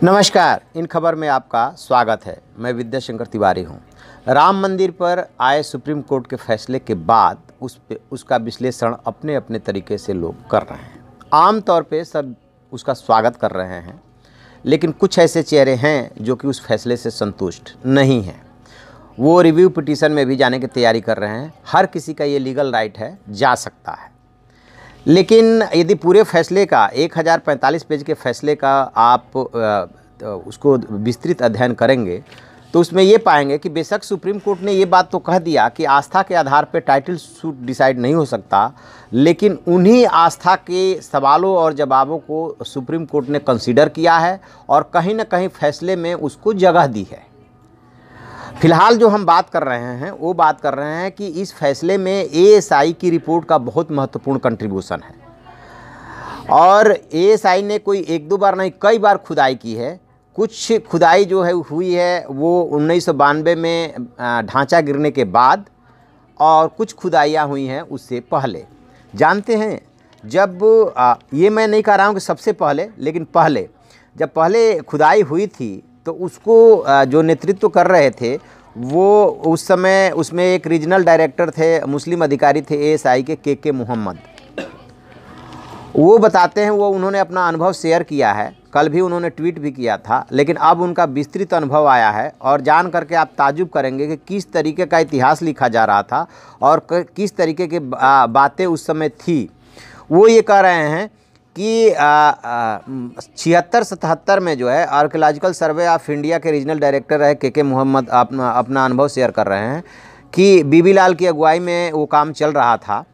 नमस्कार, इन खबर में आपका स्वागत है। मैं विद्याशंकर तिवारी हूं। राम मंदिर पर आए सुप्रीम कोर्ट के फैसले के बाद उसका विश्लेषण अपने अपने तरीके से लोग कर रहे हैं। आम तौर पे सब उसका स्वागत कर रहे हैं, लेकिन कुछ ऐसे चेहरे हैं जो कि उस फैसले से संतुष्ट नहीं हैं। वो रिव्यू पिटीशन में भी जाने की तैयारी कर रहे हैं। हर किसी का ये लीगल राइट है, जा सकता है। लेकिन यदि पूरे फैसले का 1045 पेज के फैसले का आप उसको विस्तृत अध्ययन करेंगे तो उसमें ये पाएंगे कि बेशक सुप्रीम कोर्ट ने ये बात तो कह दिया कि आस्था के आधार पर टाइटल सूट डिसाइड नहीं हो सकता, लेकिन उन्हीं आस्था के सवालों और जवाबों को सुप्रीम कोर्ट ने कंसीडर किया है और कहीं ना कहीं फैसले में उसको जगह दी है। फिलहाल जो हम बात कर रहे हैं वो बात कर रहे हैं कि इस फैसले में एएसआई की रिपोर्ट का बहुत महत्वपूर्ण कंट्रीब्यूशन है और एएसआई ने कोई एक दो बार नहीं कई बार खुदाई की है। कुछ खुदाई जो है हुई है वो 1992 में ढांचा गिरने के बाद और कुछ खुदाइयाँ हुई हैं उससे पहले। जानते हैं जब ये मैं नहीं कह रहा हूँ कि सबसे पहले, लेकिन जब पहले खुदाई हुई थी तो उसको जो नेतृत्व कर रहे थे वो उस समय उसमें एक रीजनल डायरेक्टर थे, मुस्लिम अधिकारी थे एएसआई के मोहम्मद। वो बताते हैं, वो उन्होंने अपना अनुभव शेयर किया है, कल भी उन्होंने ट्वीट भी किया था, लेकिन अब उनका विस्तृत अनुभव आया है और जान करके आप ताजुब करेंगे कि किस तरीके का इतिहास लिखा जा रहा था और किस तरीके की बातें उस समय थी। वो ये कह रहे हैं कि 76-77 में जो है आर्कियोलॉजिकल सर्वे ऑफ इंडिया के रीजनल डायरेक्टर रहे के मोहम्मद अपना अनुभव शेयर कर रहे हैं कि बीबी लाल की अगुवाई में वो काम चल रहा था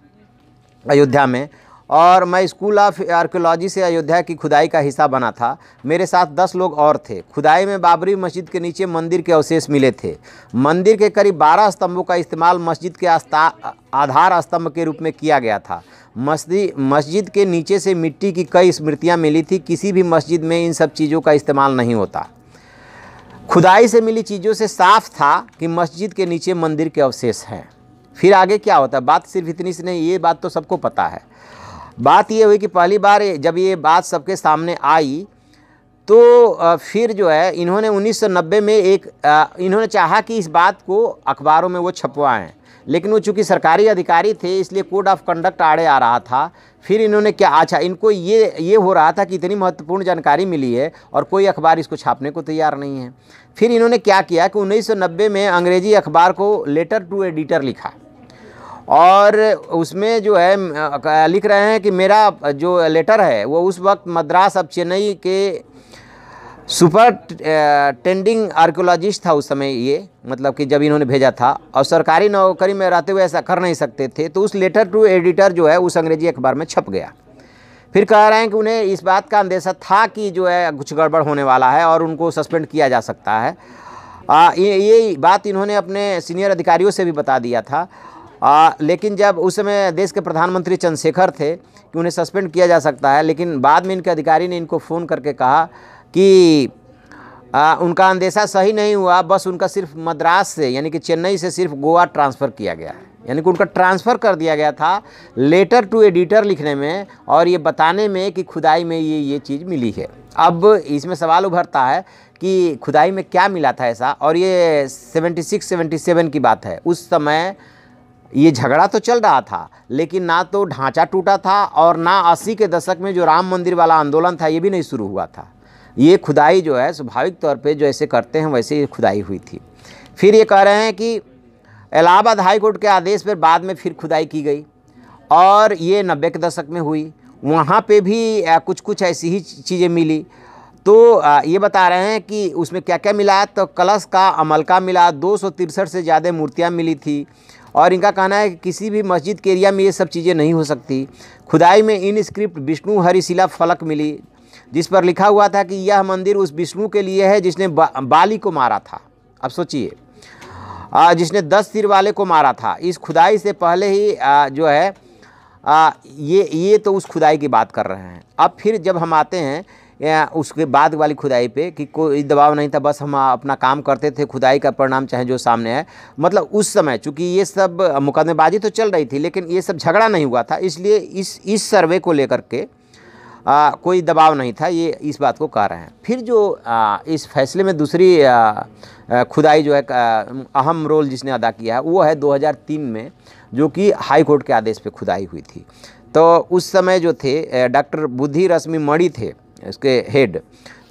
अयोध्या में और मैं स्कूल ऑफ आर्कियोलॉजी से अयोध्या की खुदाई का हिस्सा बना था। मेरे साथ 10 लोग और थे। खुदाई में बाबरी मस्जिद के नीचे मंदिर के अवशेष मिले थे। मंदिर के करीब 12 स्तंभों का इस्तेमाल मस्जिद के आधार स्तंभ के रूप में किया गया था। मस्जिद के नीचे से मिट्टी की कई स्मृतियां मिली थी। किसी भी मस्जिद में इन सब चीज़ों का इस्तेमाल नहीं होता। खुदाई से मिली चीज़ों से साफ था कि मस्जिद के नीचे मंदिर के अवशेष हैं। फिर आगे क्या होता है, बात सिर्फ इतनी सी नहीं, ये बात तो सबको पता है। बात ये हुई कि पहली बार जब ये बात सबके सामने आई तो फिर जो है इन्होंने 1990 में इन्होंने चाहा कि इस बात को अखबारों में वो छपवाएं, लेकिन वो चूँकि सरकारी अधिकारी थे इसलिए कोड ऑफ कंडक्ट आड़े आ रहा था। फिर इन्होंने इनको ये हो रहा था कि इतनी महत्वपूर्ण जानकारी मिली है और कोई अखबार इसको छापने को तैयार नहीं है। फिर इन्होंने क्या किया कि 1990 में अंग्रेजी अखबार को लेटर टू एडिटर लिखा और उसमें जो है लिख रहे हैं कि मेरा जो लेटर है वो उस वक्त मद्रास अब चेन्नई के सुपरिटेंडिंग आर्कियोलॉजिस्ट था उस समय, ये मतलब कि जब इन्होंने भेजा था और सरकारी नौकरी में रहते हुए ऐसा कर नहीं सकते थे, तो उस लेटर टू एडिटर जो है उस अंग्रेजी अखबार में छप गया। फिर कह रहे हैं कि उन्हें इस बात का अंदेशा था कि जो है कुछ गड़बड़ होने वाला है और उनको सस्पेंड किया जा सकता है। ये बात इन्होंने अपने सीनियर अधिकारियों से भी बता दिया था। लेकिन जब उस समय देश के प्रधानमंत्री चंद्रशेखर थे कि उन्हें सस्पेंड किया जा सकता है, लेकिन बाद में इनके अधिकारी ने इनको फ़ोन करके कहा कि उनका अंदेशा सही नहीं हुआ, बस उनका सिर्फ मद्रास से यानी कि चेन्नई से सिर्फ गोवा ट्रांसफ़र किया गया है, यानी कि उनका ट्रांसफ़र कर दिया गया था लेटर टू एडिटर लिखने में और ये बताने में कि खुदाई में ये चीज़ मिली है। अब इसमें सवाल उभरता है कि खुदाई में क्या मिला था ऐसा, और ये 76-77 की बात है। उस समय ये झगड़ा तो चल रहा था, लेकिन ना तो ढांचा टूटा था और ना 80 के दशक में जो राम मंदिर वाला आंदोलन था ये भी नहीं शुरू हुआ था। ये खुदाई जो है स्वाभाविक तौर पे जो ऐसे करते हैं वैसे ये खुदाई हुई थी। फिर ये कह रहे हैं कि इलाहाबाद हाई कोर्ट के आदेश पर बाद में फिर खुदाई की गई और ये 90 के दशक में हुई। वहाँ पे भी कुछ ऐसी ही चीज़ें मिली। तो ये बता रहे हैं कि उसमें क्या क्या मिला, तो कलश का अमलका मिला, 263 से ज़्यादा मूर्तियाँ मिली थी और इनका कहना है कि किसी भी मस्जिद के एरिया में ये सब चीज़ें नहीं हो सकती। खुदाई में इनस्क्रिप्ट विष्णु हरिशिला फलक मिली जिस पर लिखा हुआ था कि यह मंदिर उस विष्णु के लिए है जिसने बाली को मारा था। अब सोचिए, जिसने 10 सिर वाले को मारा था। इस खुदाई से पहले ही जो है ये तो उस खुदाई की बात कर रहे हैं। अब फिर जब हम आते हैं उसके बाद वाली खुदाई पे कि कोई दबाव नहीं था, बस हम अपना काम करते थे, खुदाई का परिणाम चाहे जो सामने है। मतलब उस समय चूँकि ये सब मुकदमेबाजी तो चल रही थी लेकिन ये सब झगड़ा नहीं हुआ था, इसलिए इस सर्वे को लेकर के कोई दबाव नहीं था, ये इस बात को कह रहे हैं। फिर जो इस फैसले में दूसरी खुदाई जो है अहम रोल जिसने अदा किया है वो है 2003 में, जो कि हाई कोर्ट के आदेश पे खुदाई हुई थी। तो उस समय जो थे डॉक्टर बुद्धि रश्मि मणि थे उसके हेड,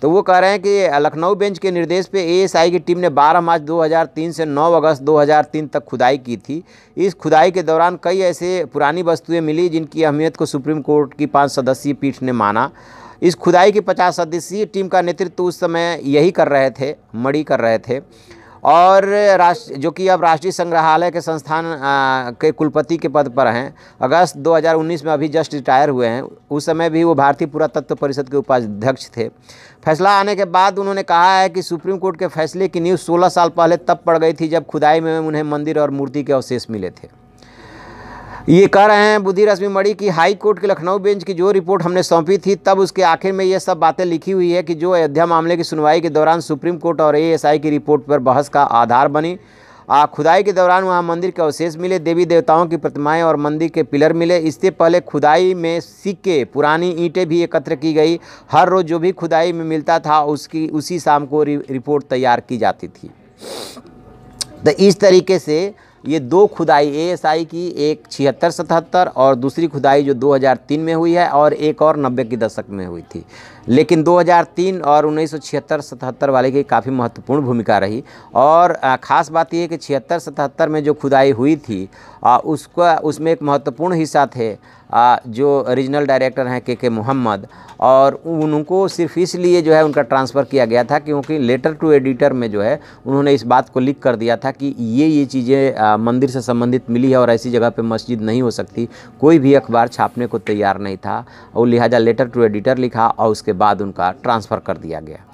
तो वो कह रहे हैं कि लखनऊ बेंच के निर्देश पे एएसआई की टीम ने 12 मार्च 2003 से 9 अगस्त 2003 तक खुदाई की थी। इस खुदाई के दौरान कई ऐसे पुरानी वस्तुएं मिली जिनकी अहमियत को सुप्रीम कोर्ट की 5 सदस्यीय पीठ ने माना। इस खुदाई की 50 सदस्यीय टीम का नेतृत्व उस समय यही कर रहे थे, मणि कर रहे थे, और जो कि अब राष्ट्रीय संग्रहालय के संस्थान के कुलपति के पद पर हैं। अगस्त 2019 में अभी जस्ट रिटायर हुए हैं। उस समय भी वो भारतीय पुरातत्व परिषद के उपाध्यक्ष थे। फैसला आने के बाद उन्होंने कहा है कि सुप्रीम कोर्ट के फैसले की न्यूज़ 16 साल पहले तब पड़ गई थी जब खुदाई में उन्हें मंदिर और मूर्ति के अवशेष मिले थे। ये कह रहे हैं बुद्धि रश्मि मणि की हाई कोर्ट के लखनऊ बेंच की जो रिपोर्ट हमने सौंपी थी, तब उसके आखिर में ये सब बातें लिखी हुई है कि जो अयोध्या मामले की सुनवाई के दौरान सुप्रीम कोर्ट और एएसआई की रिपोर्ट पर बहस का आधार बनी। खुदाई के दौरान वहाँ मंदिर के अवशेष मिले, देवी देवताओं की प्रतिमाएं और मंदिर के पिलर मिले। इससे पहले खुदाई में सिक्के, पुरानी ईंटें भी एकत्र की गई। हर रोज़ जो भी खुदाई में मिलता था उसी शाम को रिपोर्ट तैयार की जाती थी। तो इस तरीके से ये दो खुदाई एएसआई की, एक 76-77 और दूसरी खुदाई जो 2003 में हुई है, और एक और 90 के दशक में हुई थी। लेकिन 2003 और 1976-77 वाले की काफ़ी महत्वपूर्ण भूमिका रही। और ख़ास बात यह कि 76-77 में जो खुदाई हुई थी उसमें एक महत्वपूर्ण हिस्सा थे जो रीजनल डायरेक्टर हैं के मोहम्मद, और उनको सिर्फ इसलिए जो है उनका ट्रांसफ़र किया गया था क्योंकि लेटर टू एडिटर में जो है उन्होंने इस बात को लिख कर दिया था कि ये चीज़ें मंदिर से संबंधित मिली है और ऐसी जगह पे मस्जिद नहीं हो सकती। कोई भी अखबार छापने को तैयार नहीं था, और लिहाजा लेटर टू एडिटर लिखा और उसके बाद उनका ट्रांसफ़र कर दिया गया।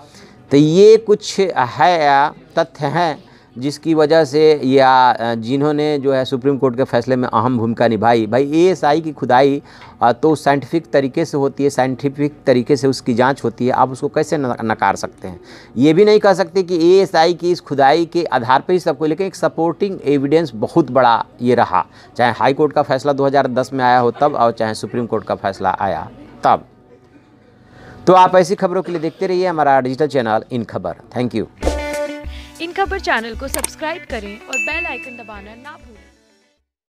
तो ये कुछ है तथ्य हैं जिसकी वजह से या जिन्होंने जो है सुप्रीम कोर्ट के फैसले में अहम भूमिका निभाई। भाई एएसआई की खुदाई तो साइंटिफिक तरीके से होती है, साइंटिफिक तरीके से उसकी जांच होती है, आप उसको कैसे नकार सकते हैं। ये भी नहीं कह सकते कि एएसआई की इस खुदाई के आधार पर ही सबको, लेकिन एक सपोर्टिंग एविडेंस बहुत बड़ा ये रहा, चाहे हाई कोर्ट का फैसला 2010 में आया हो तब, और चाहे सुप्रीम कोर्ट का फैसला आया तब। तो आप ऐसी खबरों के लिए देखते रहिए हमारा डिजिटल चैनल इन खबर। Thank you. इन खबर चैनल को सब्सक्राइब करें और बेल आइकन दबाना ना भूलें।